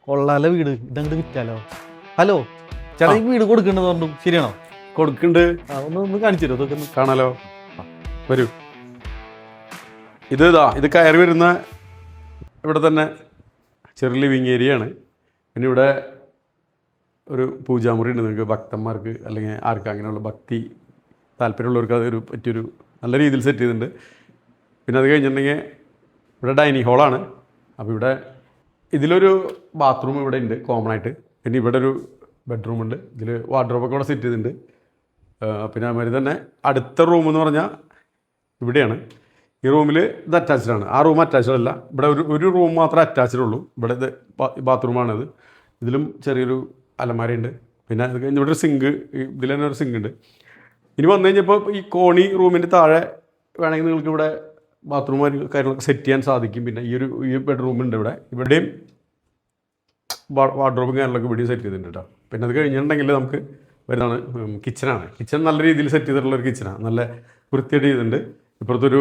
കൊള്ളാല വീട് ഇതങ്ങോട്ട് വിറ്റാലോ. ഹലോ ചേട്ടാ, ഈ വീട് കൊടുക്കണ്ടെന്ന് പറഞ്ഞു, ശരിയാണോ? കൊടുക്കുന്നുണ്ട്. ഒന്ന് കാണിച്ചു തരുമോ അതൊക്കെ? കാണാലോ, വരൂ. ഇത് കയറി വരുന്ന ഇവിടെ തന്നെ ചെറിയ ലിവിങ് ഏരിയ ആണ്. പിന്നെ ഇവിടെ ഒരു പൂജാമുറി ഉണ്ട്. നിങ്ങൾക്ക് ഭക്തന്മാർക്ക് അല്ലെങ്കിൽ ആർക്ക് അങ്ങനെയുള്ള ഭക്തി താല്പര്യമുള്ളവർക്ക് അതൊരു പറ്റിയൊരു നല്ല രീതിയിൽ സെറ്റ് ചെയ്തിട്ടുണ്ട്. പിന്നെ അത് കഴിഞ്ഞിട്ടുണ്ടെങ്കിൽ ഇവിടെ ഡൈനിങ് ഹാളാണ്. അപ്പോൾ ഇവിടെ ഇതിലൊരു ബാത്റൂം ഇവിടെ ഉണ്ട് കോമൺ ആയിട്ട്. പിന്നെ ഇവിടെ ഒരു ബെഡ്റൂമുണ്ട്. ഇതിൽ വാർഡ്രോബൊക്കെ ഇവിടെ സെറ്റ് ചെയ്തിട്ടുണ്ട്. പിന്നെ അതുമാതിരി തന്നെ അടുത്ത റൂം എന്ന് പറഞ്ഞാൽ ഇവിടെയാണ്. ഈ റൂമിൽ ഇത് അറ്റാച്ച്ഡ് ആണ്. ആ റൂം അറ്റാച്ച്ഡ് അല്ല. ഇവിടെ ഒരു റൂം മാത്രമേ അറ്റാച്ച്ഡ് ഉള്ളൂ. ഇവിടെ ഇത് ബാത്റൂമാണിത്. ഇതിലും ചെറിയൊരു അലമാരയുണ്ട്. പിന്നെ അത് കഴിഞ്ഞ് ഇവിടെ ഒരു സിങ്ക്, ഇതിൽ തന്നെ ഒരു സിങ്ക് ഉണ്ട്. ഇനി വന്നു കഴിഞ്ഞപ്പോൾ ഈ കോണി റൂമിൻ്റെ താഴെ വേണമെങ്കിൽ നിങ്ങൾക്ക് ഇവിടെ ബാത്റൂം കാര്യങ്ങളൊക്കെ സെറ്റ് ചെയ്യാൻ സാധിക്കും. പിന്നെ ഈ ബെഡ്റൂമുണ്ട് ഇവിടെയും വാർഡ്രോബും കാര്യങ്ങളൊക്കെ ഇവിടെയും സെറ്റ് ചെയ്തിട്ടുണ്ട് കേട്ടോ. പിന്നെ അത് കഴിഞ്ഞിട്ടുണ്ടെങ്കിൽ നമുക്ക് വരുന്നതാണ് കിച്ചണാണ്. കിച്ചൺ നല്ല രീതിയിൽ സെറ്റ് ചെയ്തിട്ടുള്ളൊരു കിച്ചണാണ്. നല്ല വൃത്തിയായിട്ട് ചെയ്തിട്ടുണ്ട്. ഇപ്പുറത്തൊരു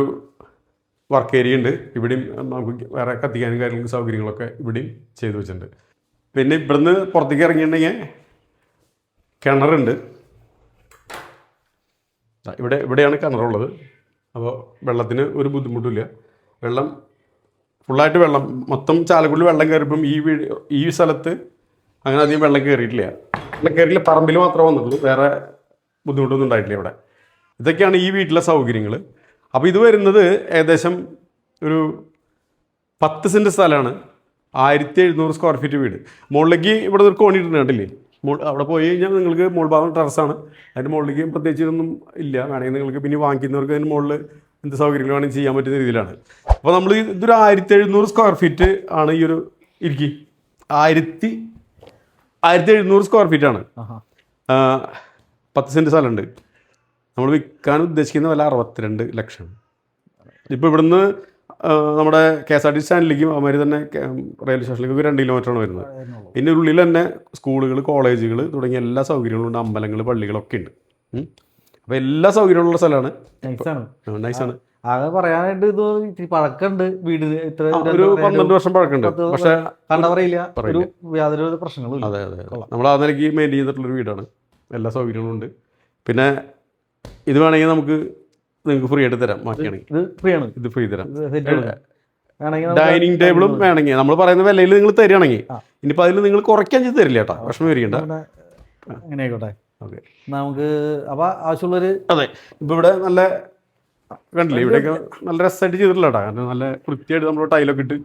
വർക്ക് ഏരിയ ഉണ്ട്. ഇവിടെയും നമുക്ക് വേറെ കത്തിക്കാനും കാര്യങ്ങൾക്ക് സൗകര്യങ്ങളൊക്കെ ഇവിടെയും ചെയ്തു വെച്ചിട്ടുണ്ട്. പിന്നെ ഇവിടുന്ന് പുറത്തേക്ക് ഇറങ്ങിയിട്ടുണ്ടെങ്കിൽ കിണറുണ്ട്. ഇവിടെയാണ് കിണറുള്ളത്. അപ്പോൾ വെള്ളത്തിന് ഒരു ബുദ്ധിമുട്ടില്ല. വെള്ളം ഫുള്ളായിട്ട് വെള്ളം മൊത്തം ചാലക്കുടിയിൽ വെള്ളം കയറിയപ്പം ഈ സ്ഥലത്ത് അങ്ങനെ അധികം വെള്ളം കയറിയിട്ടില്ല. പറമ്പിൽ മാത്രമേ വന്നിട്ടുള്ളൂ. വേറെ ബുദ്ധിമുട്ടൊന്നും ഉണ്ടായിട്ടില്ല ഇവിടെ. ഇതൊക്കെയാണ് ഈ വീട്ടിലെ സൗകര്യങ്ങൾ. അപ്പോൾ ഇത് വരുന്നത് ഏകദേശം ഒരു 10 സെൻറ്റ് സ്ഥലമാണ്. 1700 സ്ക്വയർ ഫീറ്റ് വീട്. മുകളിലേക്ക് ഇവിടെ ഒരു കോണി ഇട്ടിട്ടുണ്ടല്ലേ. അവിടെ പോയി കഴിഞ്ഞാൽ നിങ്ങൾക്ക് മുകൾ ഭാഗം ടെറസാണ്. അതിൻ്റെ മുകളിലേക്ക് പ്രത്യേകിച്ച് ഒന്നും ഇല്ല. വേണമെങ്കിൽ നിങ്ങൾക്ക് പിന്നെ വാങ്ങിക്കുന്നവർക്ക് അതിന് മുകളിൽ എന്ത് സൗകര്യങ്ങൾ വേണമെങ്കിൽ ചെയ്യാൻ പറ്റുന്ന രീതിയിലാണ്. അപ്പോൾ നമ്മൾ ഇതൊരു 1700 സ്ക്വയർ ഫീറ്റ് ആണ്. ഈ ഒരു 1700 സ്ക്വയർ ഫീറ്റാണ്. 10 സെൻറ്റ് സ്ഥലമുണ്ട്. നമ്മൾ വിൽക്കാൻ ഉദ്ദേശിക്കുന്ന വില 62 ലക്ഷം. ഇപ്പോൾ ഇവിടുന്ന് നമ്മുടെ KSRTC സ്റ്റാൻഡിലേക്കും അതുമാതിരി തന്നെ റെയിൽവേ സ്റ്റേഷനിലേക്കൊക്കെ 2 കിലോമീറ്ററാണ് വരുന്നത്. ഇതിൻ്റെ ഉള്ളിൽ തന്നെ സ്കൂളുകൾ, കോളേജുകൾ തുടങ്ങിയ എല്ലാ സൗകര്യങ്ങളും ഉണ്ട്. അമ്പലങ്ങൾ, പള്ളികളൊക്കെ ഉണ്ട്. അപ്പോൾ എല്ലാ സൗകര്യമുള്ള സ്ഥലമാണ്. നൈസാണ്. ആകെ പറയാനായിട്ട് ഇത് പഴക്കമുണ്ട് വീടിന്. ഇത്ര ഒരു 12 വർഷം പഴക്കമുണ്ട്. പക്ഷേ കണ്ടാ പറയില്ല, യാതൊരു പ്രശ്നങ്ങളും ഇല്ല. അതെ. നമ്മൾ ആ നിലയ്ക്ക് മെയിൻ ചെയ്തിട്ടുള്ളൊരു വീടാണ്. എല്ലാ സൗകര്യങ്ങളും ഉണ്ട്. പിന്നെ ഇത് വേണമെങ്കിൽ നിങ്ങൾക്ക് ഫ്രീ ആയിട്ട് തരാം. മാറ്റിയാണെങ്കിൽ ഇത് ഫ്രീ തരാം. ഡൈനിങ് ടേബിളും വേണമെങ്കിൽ നമ്മൾ പറയുന്ന വിലയിൽ നിങ്ങൾ തരികയാണെങ്കിൽ ഇനിയിപ്പോൾ അതിൽ നിങ്ങൾ കുറയ്ക്കാൻ ചെയ്ത് തരില്ല കേട്ടോ. വിഷമം വരികണ്ട. അങ്ങനെ ആയിക്കോട്ടെ. ഓക്കെ, നമുക്ക് അപ്പോൾ ആവശ്യമുള്ളൊരു അതെ. ഇപ്പോൾ ഇവിടെ നല്ല കണ്ടില്ലേ, ഇവിടെയൊക്കെ നല്ല രസമായിട്ട് ചെയ്തിട്ടുള്ള കേട്ടോ. കാരണം നല്ല വൃത്തിയായിട്ട് നമ്മൾ ടൈലൊക്കെ ഇട്ട്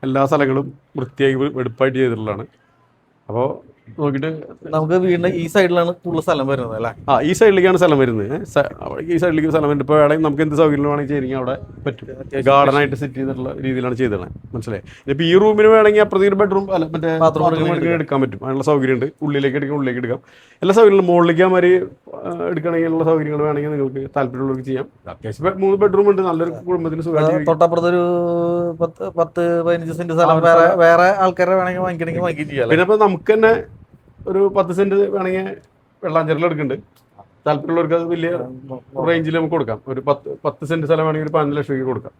എല്ലാ സ്ഥലങ്ങളും വൃത്തിയായി വെടുപ്പായിട്ട് ചെയ്തിട്ടുള്ളതാണ്. അപ്പോൾ നോക്കിയിട്ട് നമുക്ക് വീടിൻ്റെ ഈ സൈഡിലാണ് കൂടുതൽ സ്ഥലം വരുന്നത് അല്ലേ? ഈ സൈഡിലേക്കാണ് സ്ഥലം വരുന്നത്. ഈ സൈഡിലേക്ക് സ്ഥലം വരുന്നത്. ഇപ്പോൾ വേണമെങ്കിൽ നമുക്ക് എന്ത് സൗകര്യം വേണമെങ്കിൽ ചെയ്തെങ്കിൽ അവിടെ പറ്റും. ഗാർഡനായിട്ട് സെറ്റ് ചെയ്തിട്ടുള്ള രീതിയിലാണ് ചെയ്തത്. മനസ്സിലായി. ഇപ്പോൾ ഈ റൂമിന് വേണമെങ്കിൽ അപ്പുറത്തേക്ക് ബെഡ്റൂം അല്ല മറ്റേ ബാത്റൂം എടുക്കാൻ പറ്റും. അതിനുള്ള സൗകര്യമുണ്ട്. ഉള്ളിലേക്ക് എടുക്കാം. എല്ലാ സൗകര്യങ്ങളും മുകളിലേക്ക് മാറി എടുക്കണമെങ്കിൽ ഉള്ള സൗകര്യങ്ങൾ വേണമെങ്കിൽ നിങ്ങൾക്ക് താല്പര്യമുള്ളവർക്ക് ചെയ്യാം. അത്യാവശ്യം 3 ബെഡ്റൂം ഉണ്ട്. നല്ലൊരു കുടുംബത്തിന് സുഖമായിട്ട്. തൊട്ടപ്പുറത്തൊരു 10-15 സെന്റ് സ്ഥലം വേറെ ആൾക്കാരെ വേണമെങ്കിൽ വാങ്ങിക്കണമെങ്കിൽ വാങ്ങിക്കുകയും ചെയ്യാം. പിന്നെ ഇപ്പോൾ നമുക്ക് തന്നെ ഒരു 10 സെന്റ് വേണമെങ്കിൽ വെള്ളാഞ്ചേരിൽ എടുക്കുന്നുണ്ട്. താല്പര്യമുള്ളവർക്ക് അത് വലിയ റേഞ്ചിൽ നമുക്ക് കൊടുക്കാം. ഒരു 10 സെന്റ് സ്ഥലം വേണമെങ്കിൽ ഒരു 15 ലക്ഷം രൂപ കൊടുക്കാം.